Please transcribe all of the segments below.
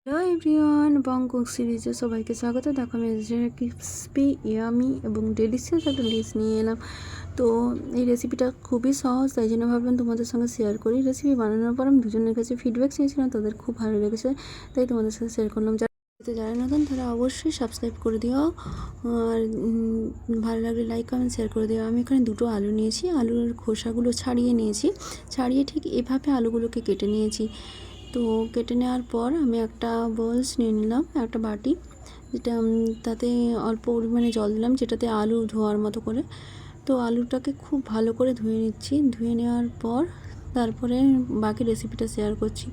Hello everyone, বংকুক সিরিজে সবাইকে স্বাগত। দেখো আমি ক্রিসপি ইয়ামি এবং ডেলিশিয়াস একটা ডিশ নিয়ে এলাম। তো এই রেসিপিটা খুবই সহজ, তাই জন্য ভাবলাম তোমাদের সঙ্গে শেয়ার করি। রেসিপি বানানোর পর আমি দুজনের কাছে ফিডব্যাক চেয়েছিলাম, তাদের খুব ভালো লেগেছে, তাই তোমাদের সাথে শেয়ার করলাম। যারা নতুন তারা অবশ্যই সাবস্ক্রাইব করে দিও, আর ভালো লাগলে লাইক কমেন্ট শেয়ার করে দিও। আমি এখানে দুটো আলু নিয়েছি, আলুর খোসাগুলো ছাড়িয়ে নিয়েছি, ছাড়িয়ে ঠিক এভাবে আলুগুলোকে কেটে নিয়েছি। তো কেটে নেওয়ার পর আমি একটা বোলস নিয়ে নিলাম, একটা বাটি, যেটা তাতে অল্প পরিমাণে জল দিলাম, যেটাতে আলু ধোয়ার মতো করে। তো আলুটাকে খুব ভালো করে ধুয়ে নিচ্ছি। ধুয়ে নেওয়ার পর তারপরে বাকি রেসিপিটা শেয়ার করছি।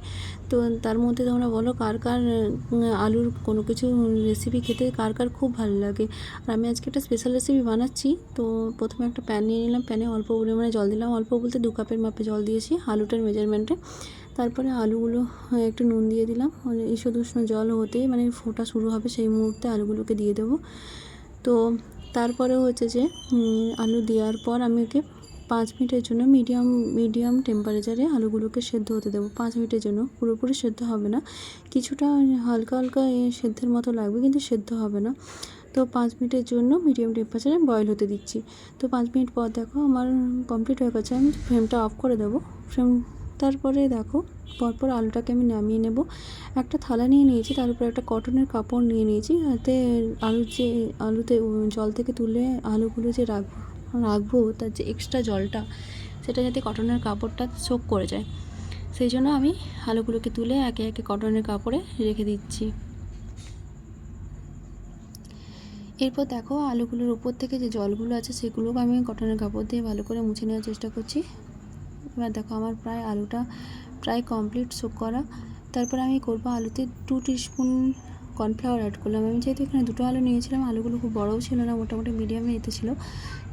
তো তার মধ্যে তোমরা বলো কার কার আলুর কোনো কিছু রেসিপি খেতে কার কার খুব ভালো লাগে। আর আমি আজকে একটা স্পেশাল রেসিপি বানাচ্ছি। তো প্রথমে একটা প্যান নিয়ে নিলাম, প্যানে অল্প পরিমাণে জল দিলাম, অল্প বলতে 2 কাপের মাপে জল দিয়েছি আলুটার মেজারমেন্টে। তারপরে আলুগুলো একটু নুন দিয়ে দিলাম, ঈষৎ উষ্ণ জল হতেই মানে ফোটা শুরু হবে সেই মুহূর্তে আলুগুলোকে দিয়ে দেবো। তো তারপরে হচ্ছে যে আলু দেওয়ার পর আমি ওকে 5 মিনিটের জন্য মিডিয়াম টেম্পারেচারে আলুগুলোকে সেদ্ধ হতে দেবো। 5 মিনিটের জন্য, পুরোপুরি সেদ্ধ হবে না, কিছুটা হালকা হালকা সেদ্ধের মতো লাগবে, কিন্তু সেদ্ধ হবে না। তো 5 মিনিটের জন্য মিডিয়াম টেম্পারেচারে বয়েল হতে দিচ্ছি। তো 5 মিনিট পর দেখো আমার কমপ্লিট হয়ে গেছে, আমি ফ্লেমটা অফ করে দেবো। তারপরে দেখো পরপর আলুটাকে আমি নামিয়ে নেব। একটা থালা নিয়ে নিয়েছি, তার উপরে একটা কটনের কাপড় নিয়ে নিয়েছি, যাতে আলুতে জল থেকে তুলে আলুগুলো যে রাখবো তার যে এক্সট্রা জলটা, সেটা যাতে কটনের কাপড়টা সোক করে যায়, সেই জন্য আমি আলুগুলোকে তুলে একে একে কটনের কাপড়ে রেখে দিচ্ছি। এরপর দেখো আলুগুলোর উপর থেকে যে জলগুলো আছে সেগুলোকে আমি কটনের কাপড় দিয়ে ভালো করে মুছে নেওয়ার চেষ্টা করছি। এবার দেখো আমার আলুটা প্রায় কমপ্লিট সোক করা। তারপর আমি করবো আলুতে 2 টিস্পুন কর্নফ্লাওয়ার অ্যাড করলাম। আমি যেহেতু এখানে দুটো আলু নিয়েছিলাম, আলুগুলো খুব বড়ও ছিল না, মোটামুটি মিডিয়ামে এতে ছিল,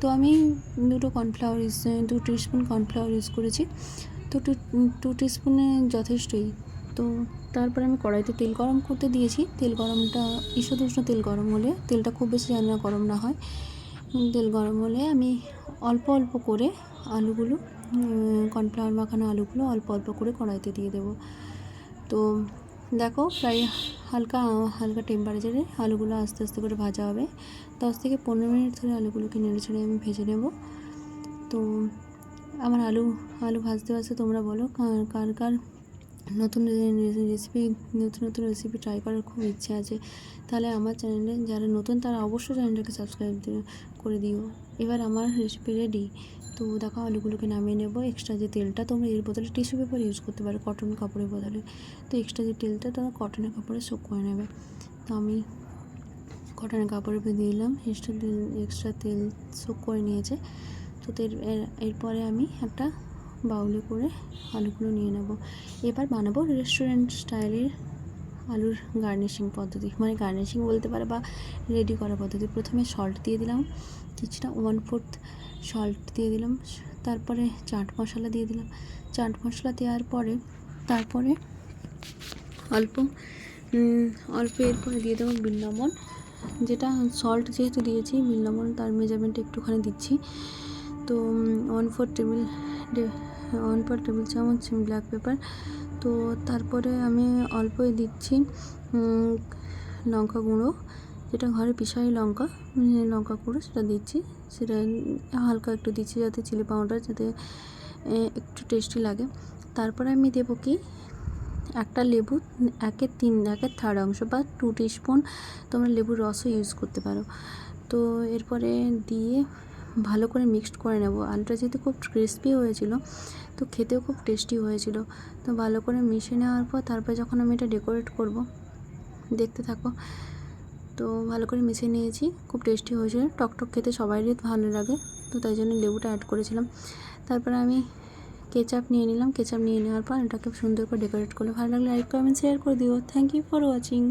তো আমি 2 টিস্পুন কর্নফ্লাওয়ার ইউজ করেছি। তো 2 টিস্পুনে যথেষ্টই। তো তারপরে আমি কড়াইতে তেল গরম করতে দিয়েছি। তেল গরমটা ঈষৎ উষ্ণ তেল গরম হলে, তেলটা খুব বেশি যেন না গরম না হয়, তেল গরম হলে আমি অল্প অল্প করে আলুগুলো, কর্নফ্লাওয়ার মাখানো আলুগুলো অল্প অল্প করে কড়াইতে দিয়ে দেবো। তো দেখো প্রায় হালকা হালকা টেম্পারেচারে আলুগুলো আস্তে আস্তে করে ভাজা হবে। 10 থেকে 15 মিনিট ধরে আলুগুলোকে নেড়ে ছেড়ে আমি ভেজে নেব। তো আমার আলু ভাজতে ভাজতে তোমরা বলো কার কার নতুন রেসিপি ট্রাই করার খুব ইচ্ছে আছে। তাহলে আমার চ্যানেলে যারা নতুন তারা অবশ্যই চ্যানেলটাকে সাবস্ক্রাইব করে দিও। এবার আমার রেসিপি রেডি। তো দেখো আলুগুলোকে নামিয়ে নেব। এক্সট্রা যে তেলটা, তোমরা এর বদলে টিস্যু পেপার ইউজ করতে পারো কটন কাপড়ের বদলে। তো এক্সট্রা যে তেলটা তোমরা কটনের কাপড়ে সোক করে নেবে। তো আমি কটনের কাপড়ের উপরে দিয়ে দিলাম, এক্সট্রা তেল সোক করে নিয়েছে। তো এরপরে আমি একটা বাউলে করে আলুগুলো নিয়ে নেব। এবার বানাবো রেস্টুরেন্ট স্টাইলের আলুর গার্নিশিং পদ্ধতি, মানে গার্নিশিং বলতে পারে বা রেডি করা পদ্ধতি। প্রথমে সল্ট দিয়ে দিলাম, কিছুটা 1/4 সল্ট দিয়ে দিলাম, তারপরে চাট মশলা দিয়ে দিলাম। চাট মশলা দেওয়ার পরে তারপরে অল্প এরপরে দিয়ে দেবো বিট লবণ, যেটা সল্ট যেহেতু দিয়েছি, বিট লবণ তার মেজারমেন্টে একটুখানি দিচ্ছি। তো 1/4 টেবিল চামচ ব্ল্যাক পেপার। তো তারপরে আমি অল্পই দিচ্ছি লঙ্কা গুঁড়ো, যেটা ঘরে পিসাই লঙ্কা গুঁড়ো, সেটা দিচ্ছি। সেটা হালকা একটু দিচ্ছি যাতে চিলি পাউডার যাতে একটু টেস্টি লাগে। তারপরে আমি দেবো কি একটা লেবু, 1/3 অংশ বা 2 টিস্পুন তোমরা লেবুর রসও ইউজ করতে পারো। তো এরপরে দিয়ে ভালো করে মিক্সড করে নেব। আলুটা যেহেতু খুব ক্রিস্পি হয়েছিল, তো খেতেও খুব টেস্টি হয়েছিল। তো ভালো করে মিশিয়ে নেওয়ার পর তারপরে যখন আমি এটা ডেকোরেট করব, দেখতে থাকো। তো ভালো করে মিশিয়ে নিয়েছি, খুব টেস্টি হয়েছিল, টকটক খেতে সবারই ভালো লাগে, তো তাই জন্য লেবুটা অ্যাড করেছিলাম। তারপরে আমি কেচাপ নিয়ে নিলাম। কেচাপ নিয়ে নেওয়ার পর এটাকে সুন্দর করে ডেকোরেট করলে ভালো লাগলে লাইক কমেন্ট শেয়ার করে দিও। Thank you for watching.